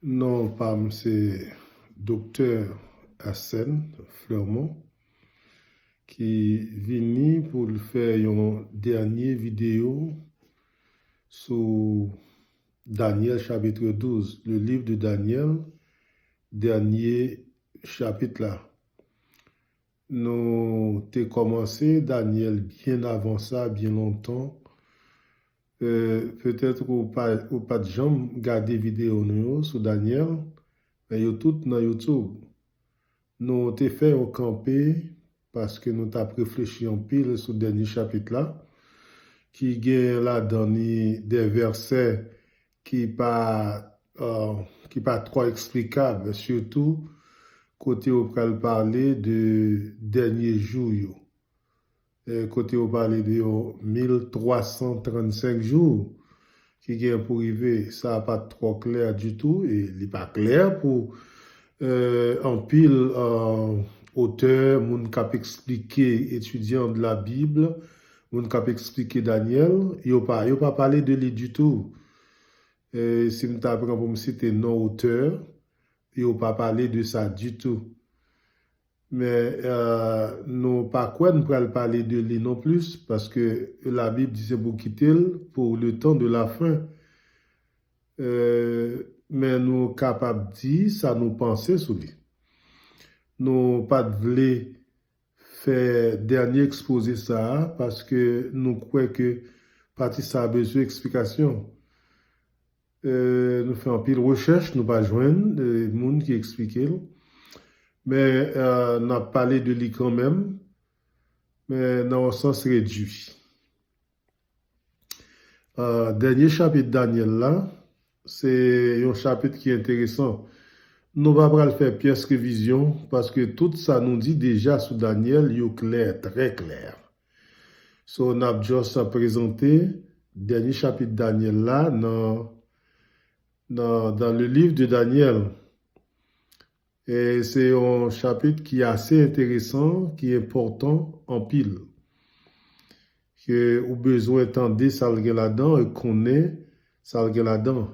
Non, Pam, c'est docteur Hassen Fleurmont qui vini pour le faire une dernière vidéo sur Daniel chapitre 12, le livre de Daniel, dernier chapitre là. Nous avons commencé Daniel bien avant ça, bien longtemps. Peut-être ou pas de jamais garder vidéo nous sur Daniel, mais yo tout dans YouTube. Nous avons fait au campé parce que nous avons réfléchi en pile sur le dernier chapitre là, qui gagne là dans des versets qui pas trop explicables, surtout côté où on parler de dernier jour. Côté où on parler de 1335 jours qui gagne pour arriver, ça n'a pas trop clair du tout et il n'est pas clair pour en pile auteur, moun kap expliqué étudiant de la Bible, moun kap expliqué Daniel, yo pas parlé de lui du tout. Si m'ta prend pour me citer non auteur, yo pas parlé de ça du tout. Mais nous pas quoi nous pral parler de lui non plus parce que la Bible disait pour quitter pour le temps de la fin. Mais nous capables de dire ça nous penser sur lui. Nous pas de faire dernier exposé ça parce que nous croyons que partie ça a besoin d'explication. Nous faisons un pile recherche, nous pas joindre des gens qui expliquent. Mais nous avons parlé de lui quand même, mais dans un sens réduit. Dernier chapitre Daniel là, c'est un chapitre qui est intéressant. Nous ne pas le faire pièce révision parce que tout ça nous dit déjà sur Daniel, il est clair, très clair. So, on a juste présenté dernier chapitre Daniel là dans le livre de Daniel. Et c'est un chapitre qui est assez intéressant, qui est important en pile. Que ou besoin d'entendre ça là-dedans et connaît ça là-dedans.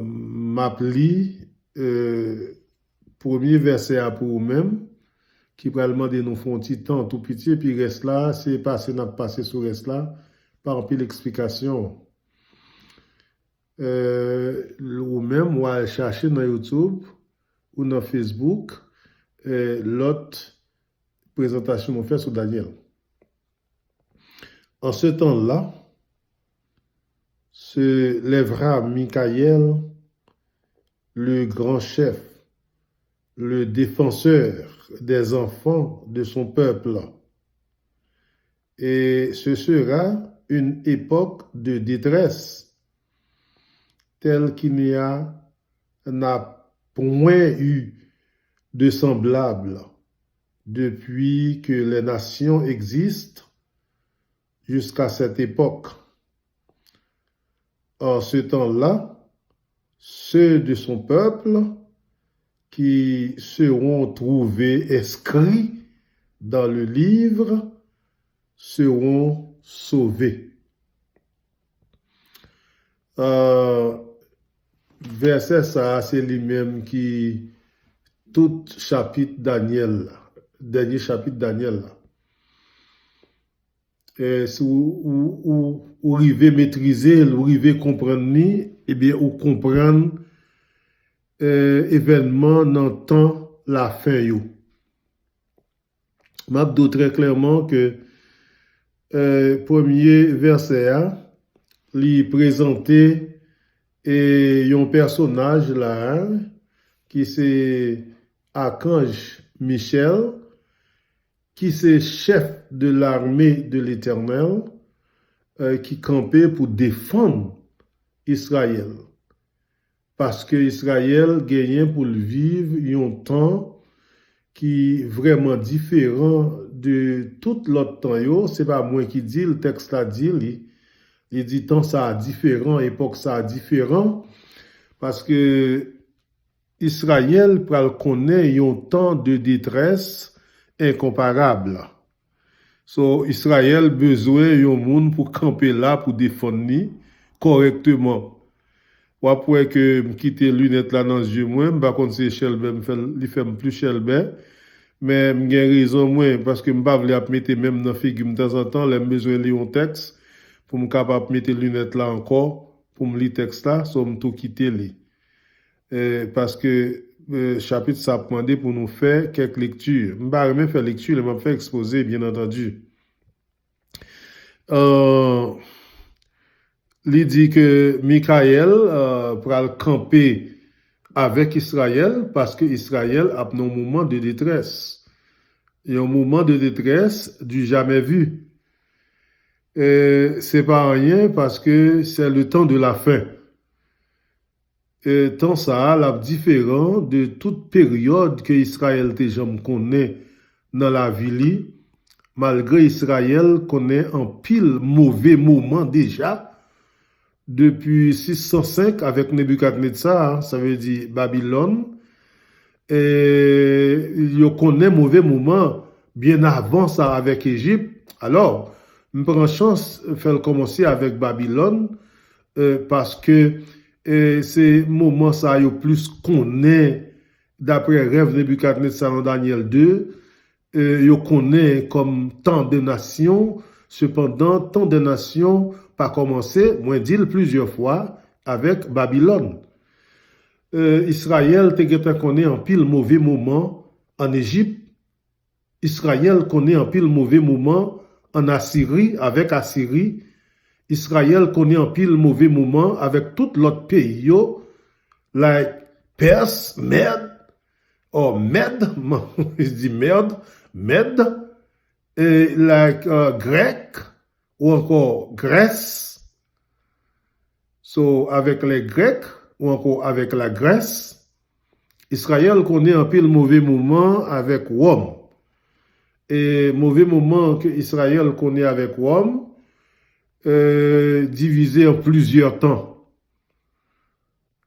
M'appli premier verset à pour vous-même qui va demander nous font un petit temps tout petit et puis reste là c'est passé n'a passé sur reste là par un peu l'explication ou même ou à chercher dans YouTube ou dans Facebook l'autre présentation qu'on fait sur Daniel. En ce temps-là se lèvera Michael, le grand chef, le défenseur des enfants de son peuple. Et ce sera une époque de détresse telle qu'il n'a point eu de semblable depuis que les nations existent jusqu'à cette époque. En ce temps-là, ceux de son peuple qui seront trouvés inscrits dans le livre seront sauvés. Verset ça, c'est lui-même qui tout chapitre Daniel, dernier chapitre Daniel. Si vous arrivez maîtriser, vous arrivez comprendre, eh bien, vous comprendre événement dans le temps la fin yo. M'a dit très clairement que premier verset lui présenté un personnage là qui c'est Archange Michel qui c'est chef de l'armée de l'Éternel qui campait pour défendre Israël. Parce que Israël gagnait pour le vivre un temps qui est vraiment différent de tout l'autre temps. Ce n'est pas moi qui dis, le texte a dit, il dit temps ça a différent, époque ça a différent, parce que Israël connaît un temps de détresse incomparable. So, Israël besoin d'un monde pour camper là, pour défendre correctement. ou après que me quitter lunette là dans les yeux moi, par contre c'est Shelby il fait plus Shelby, mais j'ai raison moi parce que me pas vle mettre même dans figure de temps en temps, j'ai besoin de lire un texte pour me capable mettre lunette là encore pour me lire texte là, so me tout quitter li. Parce que chapitre ça demandé pour nous faire quelques lectures. Je ne vais pas même faire lecture, je vais faire exposer bien entendu. Il dit que Michael pourra camper avec Israël parce que Israël a un moment de détresse. Et un moment de détresse du jamais vu. C'est pas rien parce que c'est le temps de la fin. Et temps ça là différent de toute période que Israël te jamais connaît dans la vie, malgré Israël connaît un pile mauvais moment déjà. Depuis 605 avec Nebuchadnezzar, ça veut dire Babylone, et il connaît mauvais moment bien avant ça avec Égypte. Alors, je prends chance de faire commencer avec Babylone parce que c'est moment ça yo plus connaît d'après rêve Nebuchadnezzar en Daniel 2, yo connaît comme temps de nations. Cependant, tant de nations pas commencé, moi dit plusieurs fois, avec Babylone. Israël te connaît en pile mauvais moment en Égypte. Israël connaît en pile mauvais moment en Assyrie, avec Assyrie. Israël connaît en pile mauvais moment avec tout l'autre pays, yo, like Perse, Mède, oh Mède, je dis merde, Mède, et like grec, ou encore Grèce, so avec les Grecs, ou encore avec la Grèce, Israël connaît un peu le mauvais moment avec Rome. Et mauvais moment que Israël connaît avec Rome, divisé en plusieurs temps.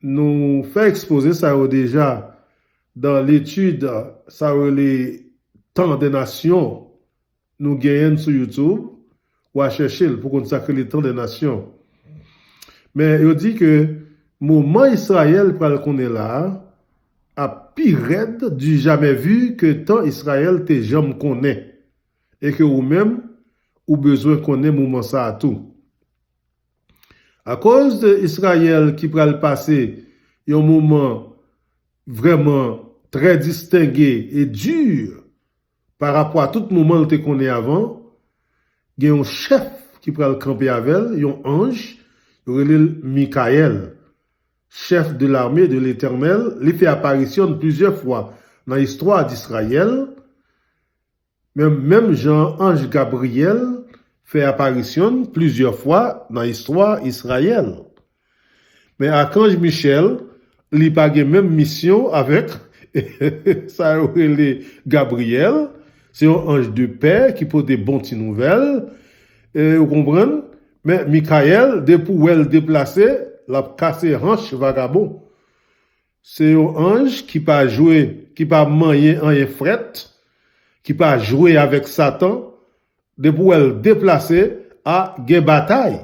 Nous fait exposer ça déjà dans l'étude, ça les temps des nations, nous gagnons sur YouTube, ou à chercher pour consacrer le temps des nations. Mais il dit que moment Israël qu'on est là, a pire du jamais vu que tant Israël te jamais connaît. Et que ou même, ou besoin connaît moment ça à tout. À cause d'Israël qui va le passer, il y a un moment vraiment très distingué et dur par rapport à tout moment que tu connais avant. Il y a un chef qui prend le camper avec elle, il y a un ange, il y a Michael, chef de l'armée de l'Éternel. Il fait apparition plusieurs fois dans l'histoire d'Israël. Même Jean-Ange Gabriel fait apparition plusieurs fois dans l'histoire d'Israël. Mais Archange Michel, il n'a pas la même mission avec ça Gabriel. C'est un ange de paix qui porte des bonnes nouvelles. Vous comprenez? Mais Michael, depuis où elle déplacé, l'a cassé hanche vagabond. C'est un ange qui pas jouer, qui pas manier en fret, qui pas jouer avec Satan. Depuis où elle déplacé à guerre bataille.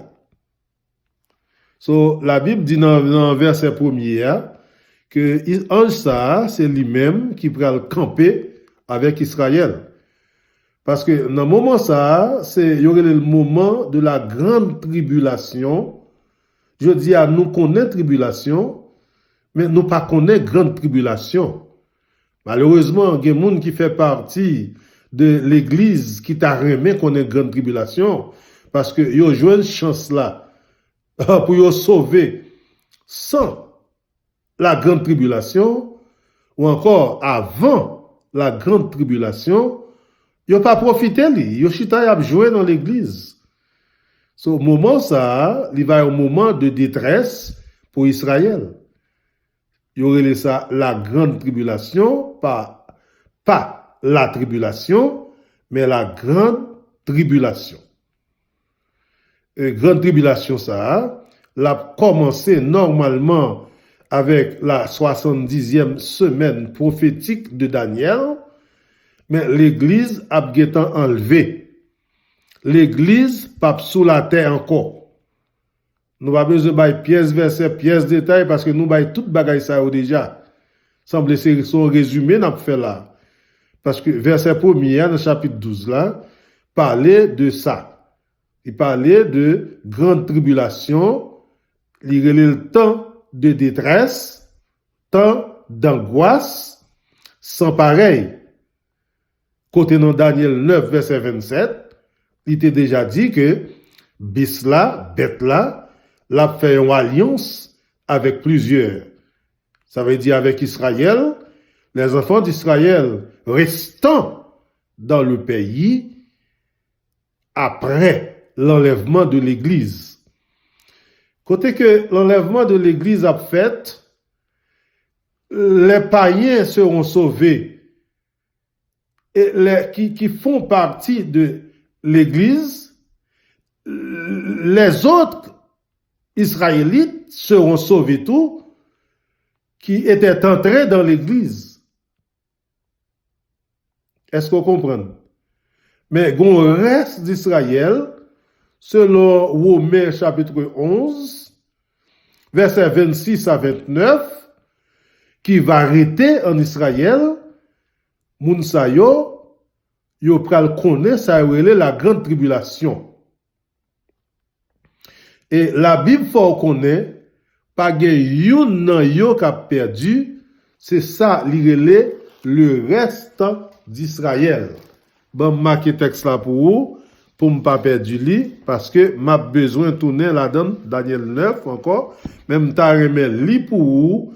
So, la Bible dit dans le verset premier que l'ange ça, c'est lui-même qui prend le camper avec Israël. Parce que dans le moment ça, il y aurait le moment de la grande tribulation. Je dis à nous connaître tribulation, mais nous pas connaître grande tribulation. Malheureusement, il y a des gens qui fait partie de l'église qui t'a remis connaître grande tribulation parce que ils ont joué une chance là pour y sauver sans la grande tribulation ou encore avant la grande tribulation. Ils n'ont pas profité, ils ont joué dans l'église. Au moment ça, il va y avoir un moment de détresse pour Israël. Il y aurait ça la grande tribulation, pas la tribulation, mais la grande tribulation. Grande tribulation ça, l'a commencé normalement avec la 70e semaine prophétique de Daniel. Mais l'église a été enlevée. L'église pas sous la terre encore. Nous pas besoin de pièce verset, pièce détail parce que nous bail toute bagaille ça déjà. Semble c'est son résumé n'a fait là. Parce que verset 1er dans chapitre 12 là parlait de ça. Il parlait de grande tribulation, il relait le temps de détresse, temps d'angoisse sans pareil. Côté dans Daniel 9 verset 27, il était déjà dit que bis là, bête là, l'a fait une alliance avec plusieurs. Ça veut dire avec Israël, les enfants d'Israël restant dans le pays après l'enlèvement de l'Église. Côté que l'enlèvement de l'Église a fait, les païens seront sauvés et qui font partie de l'Église, les autres Israélites seront sauvés tout qui étaient entrés dans l'Église. Est-ce qu'on comprend? Mais le reste d'Israël, selon Romains chapitre 11, versets 26 à 29, qui va arrêter en Israël, moun sa yo pral connaître ça la grande tribulation. Et la Bible faut connaître pas gen yon nan yo qui a perdu, c'est ça li relè le reste d'Israël. Bon marquer texte là pour me pas perdre li parce que m'a besoin tourner là-dedans Daniel 9 encore, même ta remet li pour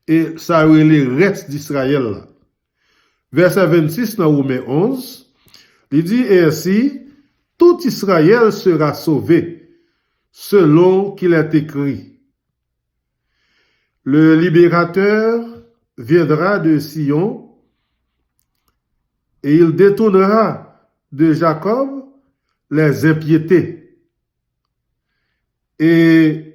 et ça relè le reste d'Israël. Verset 26 dans Romains 11, il dit ainsi, tout Israël sera sauvé selon qu'il est écrit. Le libérateur viendra de Sion et il détournera de Jacob les impiétés. Et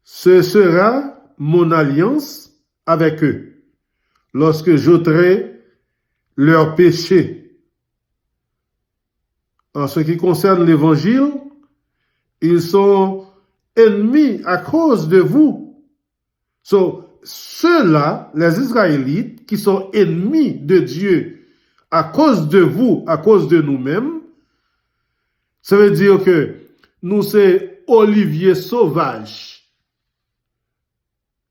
ce sera mon alliance avec eux lorsque j'ôterai leurs péchés. En ce qui concerne l'évangile, ils sont ennemis à cause de vous. Ceux-là, les Israélites, qui sont ennemis de Dieu à cause de vous, à cause de nous-mêmes, ça veut dire que nous, c'est olivier sauvage.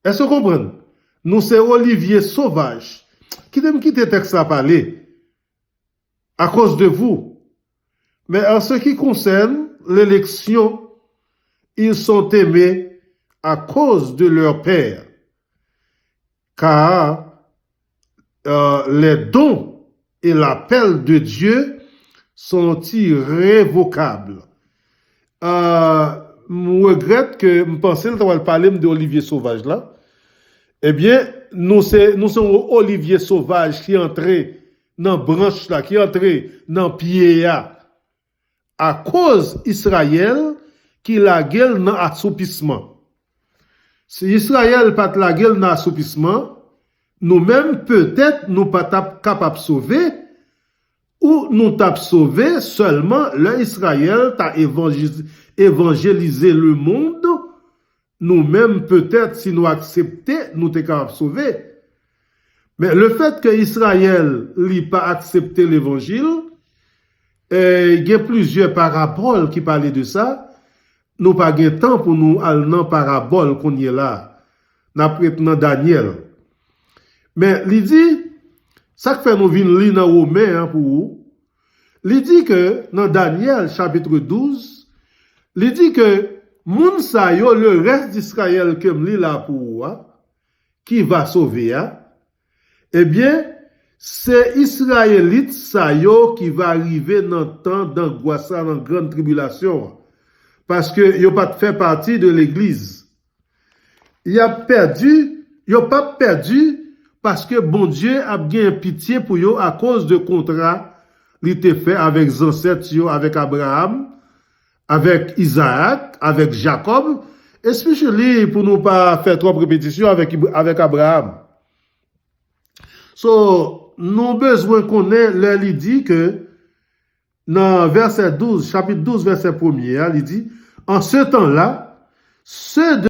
Est-ce que vous comprenez? Nous, c'est olivier sauvage. Qui t'aime quitter le texte à parler? À cause de vous. Mais en ce qui concerne l'élection, ils sont aimés à cause de leur Père. Car les dons et l'appel de Dieu sont irrévocables. Je regrette que je pensais que je parler de Olivier Sauvage là. Eh bien, nous sommes Olivier Sauvage qui est entré dans la branche là, qui est entré dans le pied à cause d'Israël qui la gueule dans assoupissement. Si Israël pas la gueule dans assoupissement, nous-mêmes peut-être nous pas capables de sauver ou nous t'a sauvé seulement l'Israël t'a évangélisé le monde. Nous-mêmes peut-être si nous accepter, nous t'es capables de sauver. Mais le fait que Israël n'a pas accepté l'évangile, il y a plusieurs paraboles qui parlaient de ça. Nous pas de temps pour nous aller dans parabole qu'on y est là. N'après dans Daniel. Mais il dit, ça que fait nous venir lire dans Romains pour vous. Il dit que dans Daniel chapitre 12, il dit que moun sa yo le reste d'Israël que m'li là pour vous, qui va sauver, eh bien, c'est Israélite sa yo qui va arriver dans le temps d'angoisse, dans grande tribulation. Parce que yo pas fait partie de l'église. Il a perdu, yo pas perdu parce que bon Dieu a bien pitié pour yo à cause de contrat li était fait avec ancêtres yo, avec Abraham, avec Isaac, avec Jacob, especially pour nous pas faire trop répétition avec Abraham. So, nous besoin connaître là il dit que dans verset 12, chapitre 12 verset 1er, il dit en ce temps-là, ceux de